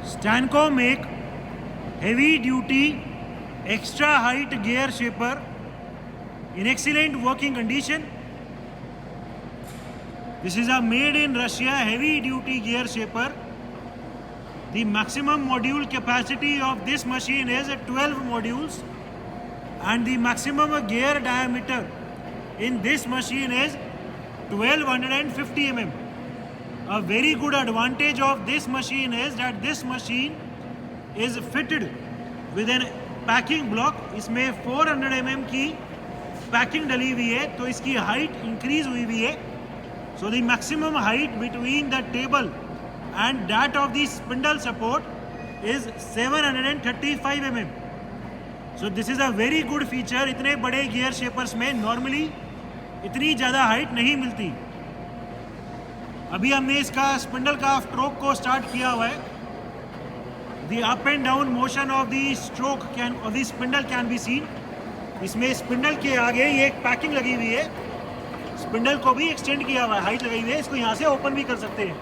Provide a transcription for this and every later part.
Stanco make heavy duty extra height gear shaper in excellent working condition. This is a made in Russia heavy duty gear shaper. The maximum module capacity of this machine is 12 modules and the maximum gear diameter in this machine is 1250 mm. A very good advantage of this machine is that this machine is fitted with an packing block. इसमें 400 mm की packing डली हुई है तो इसकी height increase हुई हुई है. So the maximum height between the table and that of the spindle support is 735 mm. So this is a very good feature. इतने बड़े गियर शेपर्स में नॉर्मली इतनी ज़्यादा हाइट नहीं मिलती. अभी हमने इसका स्पिंडल का स्ट्रोक को स्टार्ट किया हुआ है. The up and down motion of the stroke of the spindle can be seen. इसमें स्पिंडल के आगे ये एक पैकिंग लगी हुई है. स्पिंडल को भी एक्सटेंड किया हुआ है, हाइट लगाई हुई है. इसको यहाँ से ओपन भी कर सकते हैं.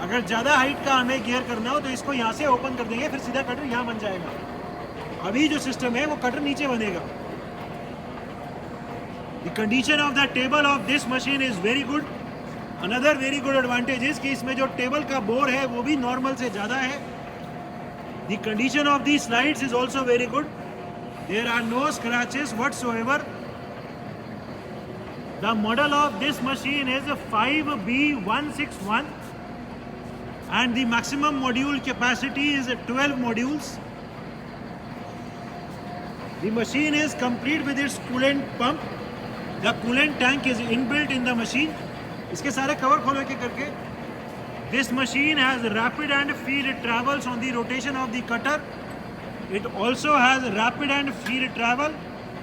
अगर ज़्यादा हाइट का हमें गियर करना हो तो इसको यहाँ से ओपन कर देंगे, फिर सीधा कटर यहाँ बन जाएगा. अभी जो सिस्टम है वो कटर नीचे बनेगा. The condition of the table of this machine is very good. Another very good advantage is कि इसमें जो टेबल का बोर है वो भी नॉर्मल से ज़्यादा है. The condition of the slides is also very good. There are no scratches whatsoever. The model of this machine is 5B161 and the maximum module capacity is 12 modules. The machine is complete with its coolant pump. The coolant tank is inbuilt in the machine. इसके सारे cover खोलो एक एक करके. This machine has rapid and feed travels on the rotation of the cutter. It also has rapid and feed travel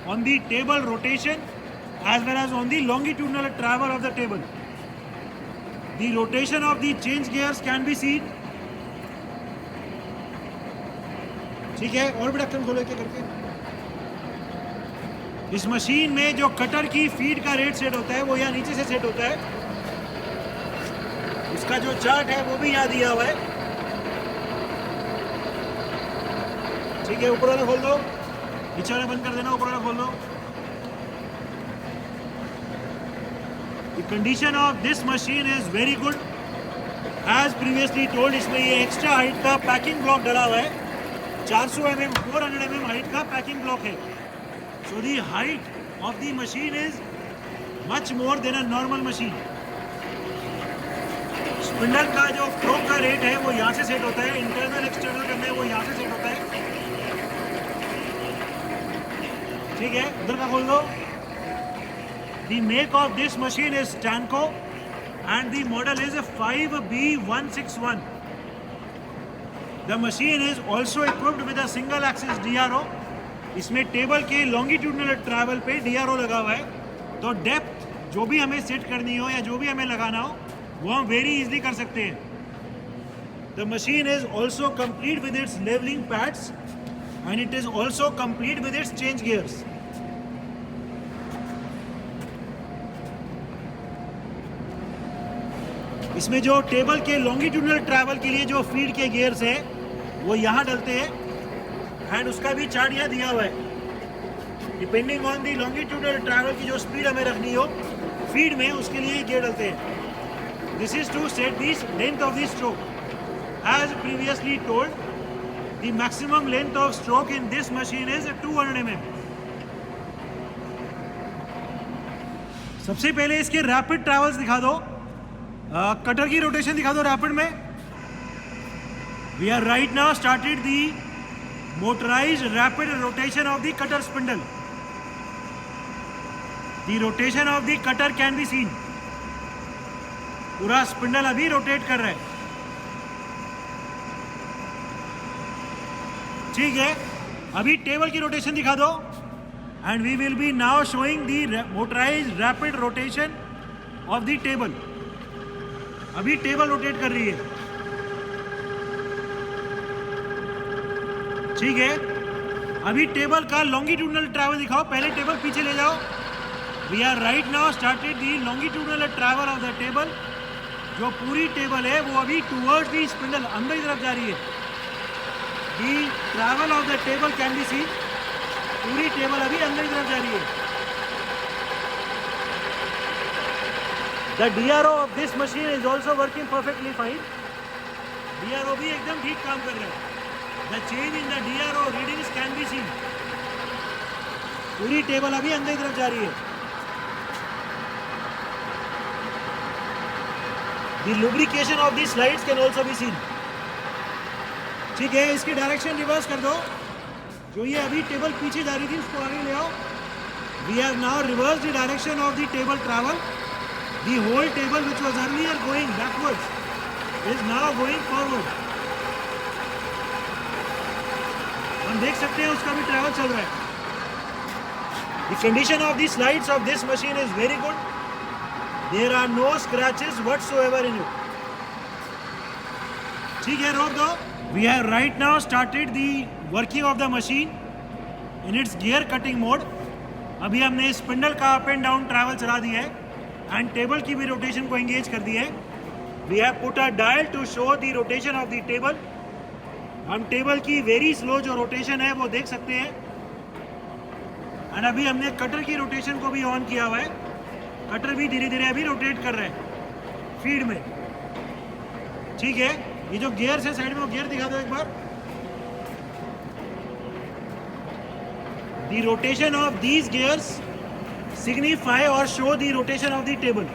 on the table rotation as well as on the longitudinal travel of the table. The rotation of the change gears can be seen. ठीक है, और भी ढक्कन खोलो एक एक करके. इस मशीन में जो कटर की फीड का रेट सेट होता है वो यहाँ नीचे से सेट होता है. इसका जो चार्ट है वो भी यहाँ दिया हुआ है. ठीक है, ऊपर वाला खोल दो, नीचे वाला बंद कर देना, ऊपर वाला खोल दो. The condition of this machine is very good. As previously told, इसमें ये एक्स्ट्रा हाइट का पैकिंग ब्लॉक डला हुआ है. 400 mm 400 mm हाइट का पैकिंग ब्लॉक है. So the height of the machine is much more than a normal machine. Spindle का जो फ्लोक का रेट है वो यहाँ से सेट होता है. इंटरनल एक्सटर्नल करना है वो यहाँ से सेट होता है. ठीक है, उधर का खोल दो. The make of this machine is Stanco and the model is 5B161. The machine is also equipped with a single axis DRO. इसमें टेबल के लॉन्गिट्यूडनल ट्रैवल पे DRO लगा हुआ है. तो डेप्थ जो भी हमें सेट करनी हो या जो भी हमें लगाना हो वो हम वेरी इजीली कर सकते हैं. The machine is also complete with its leveling pads and it is also complete with its change gears. इसमें जो टेबल के लॉन्गिट्यूडनल ट्रैवल के लिए जो फीड के गियर्स हैं वो यहाँ डलते हैं एंड उसका भी चार्ट यहाँ दिया हुआ है. Depending on the longitudinal travel की जो स्पीड हमें रखनी हो फीड में उसके लिए गियर डलते हैं. This is to set this length of the stroke. As previously told, the maximum length of stroke in this machine is 200 mm. सबसे पहले इसके रैपिड ट्रैवल्स दिखा दो. कटर की रोटेशन दिखा दो रैपिड में. We are right now started the motorized rapid rotation of the cutter spindle. The rotation of the cutter can be seen. पूरा स्पिंडल अभी रोटेट कर रहा है. ठीक है, अभी टेबल की रोटेशन दिखा दो and we will be now showing the motorized rapid rotation of the table. अभी टेबल रोटेट कर रही है. ठीक है, अभी टेबल का लॉन्गिट्यूडनल ट्रैवल दिखाओ. पहले टेबल पीछे ले जाओ. We are right now started the longitudinal travel of the table जो पूरी टेबल है वो अभी टूवर्ड्स दी स्पिंडल अंदर की तरफ जा रही है. दी travel of the table can be seen. पूरी टेबल अभी अंदर की तरफ जा रही है. The DRO of this machine is also working perfectly fine. DRO भी एकदम ठीक काम कर रहा है. The change in the DRO readings can be seen. पूरी टेबल अभी अंदर की तरफ जा रही है. The lubrication of these slides can also be seen. ठीक है, इसकी डायरेक्शन रिवर्स कर दो. जो ये अभी टेबल पीछे जा रही थी उसको आगे ले आओ. We have now reversed the direction of the table travel. The whole table which was earlier going backwards is now going forward. हम देख सकते हैं उसका भी ट्रैवल चल रहा है. The condition of the slides of this machine is very good. There are no scratches whatsoever in it. ठीक है, रोक दो. We have right now started the working of the machine in its gear cutting mode. अभी हमने spindle का up and down travel चला दिया है एंड टेबल की भी रोटेशन को एंगेज कर दिया है. We have put a dial to show the rotation of the table. हम टेबल की वेरी स्लो जो रोटेशन है वो देख सकते हैं. एंड अभी हमने कटर की रोटेशन को भी ऑन किया हुआ है. कटर भी धीरे धीरे अभी रोटेट कर रहे हैं फीड में. ठीक है, ये जो गियर्स है साइड में वो गियर दिखा दो एक बार. The rotation of these gears signify और show the rotation of the table.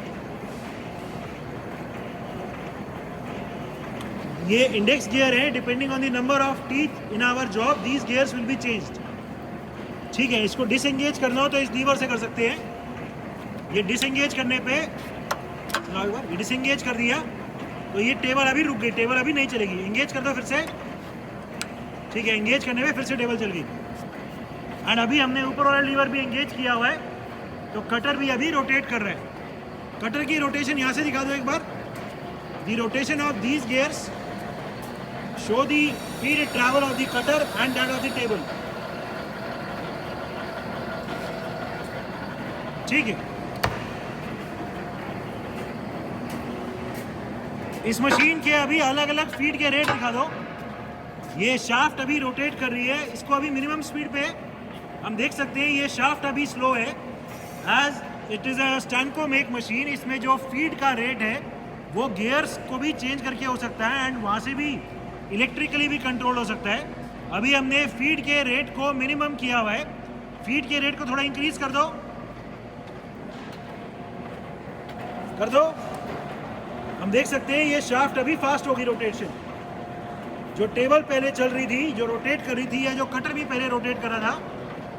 ये इंडेक्स गियर है. Depending on the number of teeth in our job these gears will be changed. ठीक है, इसको डिसएंगेज करना हो तो इस लीवर से कर सकते हैं. ये डिसएंगेज करने पे ये डिसएंगेज कर दिया तो ये टेबल अभी रुक गई. टेबल अभी नहीं चलेगी. एंगेज कर दो फिर से. ठीक है, एंगेज करने पे फिर से टेबल चल गई. एंड अभी हमने ऊपर वाला लीवर भी एंगेज किया हुआ है तो कटर भी अभी रोटेट कर रहा है. कटर की रोटेशन यहाँ से दिखा दो एक बार. The rotation of these gears show the feed travel of the cutter and that of the table. ठीक है, इस मशीन के अभी अलग अलग स्पीड के रेट दिखा दो. ये शाफ्ट अभी रोटेट कर रही है. इसको अभी मिनिमम स्पीड पे हम देख सकते हैं. ये शाफ्ट अभी स्लो है as it is a Stanko make machine. इसमें जो फीड का रेट है वो गियर्स को भी चेंज करके हो सकता है एंड वहाँ से भी इलेक्ट्रिकली भी कंट्रोल हो सकता है. अभी हमने फीड के रेट को मिनिमम किया हुआ है. फीड के रेट को थोड़ा इंक्रीज कर दो. हम देख सकते हैं ये शाफ्ट अभी फास्ट होगी रोटेशन. जो टेबल पहले चल रही थी, जो रोटेट कर रही थी, या जो कटर भी पहले रोटेट कर रहा था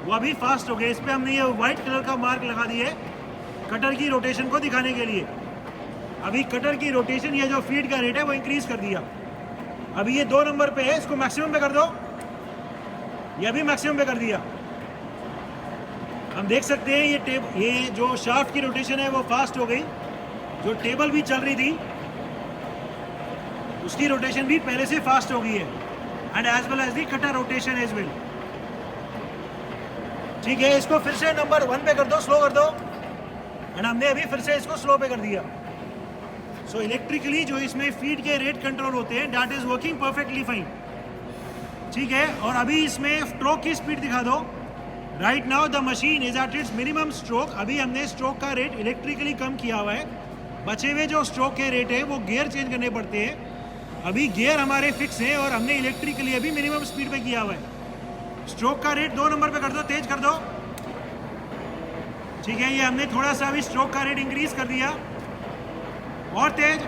वो अभी फास्ट हो गया. इस पर हमने ये वाइट कलर का मार्क लगा दिया है कटर की रोटेशन को दिखाने के लिए. अभी कटर की रोटेशन या जो फीड का रेट है वो इंक्रीज कर दिया. अभी ये 2 नंबर पे है. इसको मैक्सिमम पे कर दो. ये अभी मैक्सिमम पे कर दिया. हम देख सकते हैं ये जो शाफ्ट की रोटेशन है वो फास्ट हो गई. जो टेबल भी चल रही थी उसकी रोटेशन भी पहले से फास्ट हो गई है and as well as the cutter rotation as well. ठीक है, इसको फिर से नंबर 1 पे कर दो. स्लो कर दो. एंड हमने अभी फिर से इसको स्लो पे कर दिया. सो इलेक्ट्रिकली जो इसमें फीड के रेट कंट्रोल होते हैं that is working perfectly fine. ठीक है, और अभी इसमें स्ट्रोक की स्पीड दिखा दो. Right now the machine is at its minimum stroke. अभी हमने स्ट्रोक का रेट इलेक्ट्रिकली कम किया हुआ है. बचे हुए जो स्ट्रोक के रेट है वो गियर चेंज करने पड़ते हैं. अभी गियर हमारे फिक्स है और हमने इलेक्ट्रिकली अभी मिनिमम स्पीड पे किया हुआ है. स्ट्रोक का रेट 2 नंबर पे कर दो. तेज कर दो. ठीक है, ये हमने थोड़ा सा अभी स्ट्रोक का रेट इंक्रीज कर दिया. और तेज.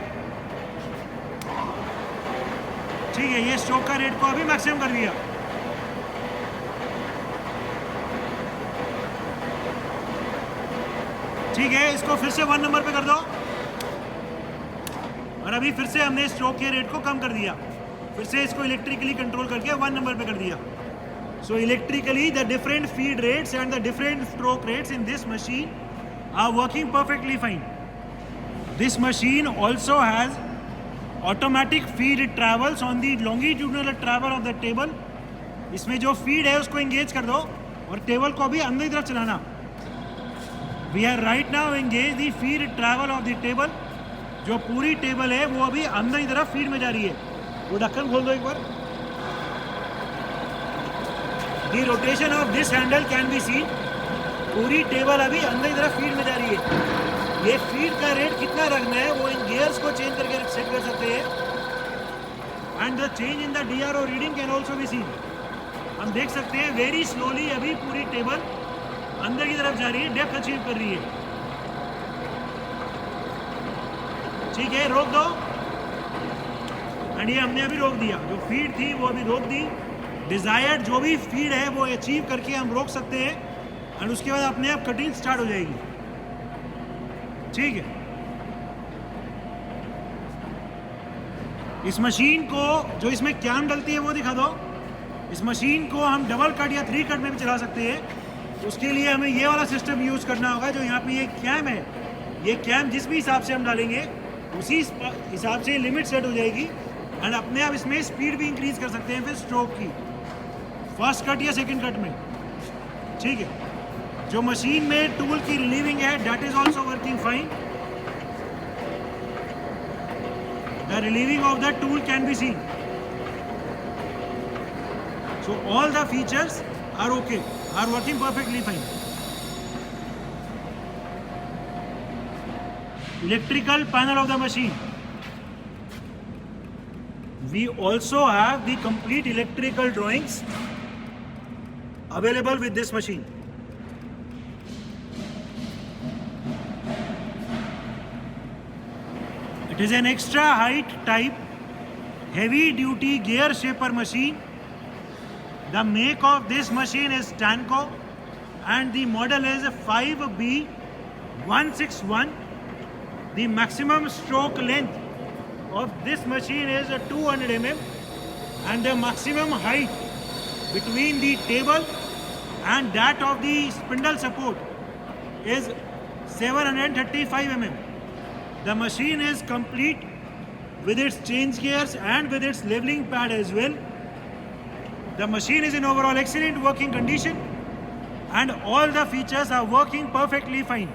ठीक है, ये स्ट्रोक का रेट को अभी मैक्सिमम कर दिया. ठीक है, इसको फिर से 1 नंबर पे कर दो. और अभी फिर से हमने स्ट्रोक के रेट को कम कर दिया. फिर से इसको इलेक्ट्रिकली कंट्रोल करके 1 नंबर पे कर दिया. So electrically the different feed rates and the different stroke rates in this machine are working perfectly fine. This machine also has automatic feed travels on the longitudinal travel of the table. इसमें जो feed है उसको engage कर दो और table को अभी अंदर की तरफ चलाना. We are right now engage the feed travel of the table. जो पूरी टेबल है वो अभी अंदर की तरफ फीड में जा रही है। वो ढक्कन खोल दो एक बार। The rotation of this handle can be seen. पूरी टेबल अभी अंदर की तरफ फीड में जा रही है। ये फीड का रेट कितना रखना है वो इन गियर्स को चेंज करके सेट कर सकते हैं। And the change in the DRO reading can also be seen. हम देख सकते हैं वेरी स्लोली अभी पूरी टेबल अंदर की तरफ जा रही है, डेप्थ अचीव कर रही है। ठीक है, रोक दो। एंड ये हमने अभी रोक दिया। जो फीड थी वो अभी रोक दी। डिजायर्ड जो भी फीड है वो अचीव करके हम रोक सकते हैं एंड उसके बाद अपने आप कटिंग स्टार्ट हो जाएगी। ठीक है, इस मशीन को जो इसमें कैम डलती है वो दिखा दो। इस मशीन को हम डबल कट या 3 कट में भी चला सकते हैं। उसके लिए हमें ये वाला सिस्टम यूज करना होगा। जो यहाँ पे ये कैम है, ये कैम जिस भी हिसाब से हम डालेंगे उसी हिसाब से लिमिट सेट हो जाएगी एंड अपने आप इसमें स्पीड भी इंक्रीज कर सकते हैं फिर स्ट्रोक की, फर्स्ट कट या सेकंड कट में। ठीक है, जो मशीन में टूल की रिलीविंग है that is also working fine. The relieving of the tool can be seen. So all the features are okay, are working perfectly fine. Electrical panel of the machine. We also have the complete electrical drawings available with this machine. It is an extra height type heavy duty gear shaper machine. The make of this machine is Tanco and the model is 5B161. The maximum stroke length of this machine is 200 mm and the maximum height between the table and that of the spindle support is 735 mm. The machine is complete with its change gears and with its leveling pad as well. The machine is in overall excellent working condition and all the features are working perfectly fine.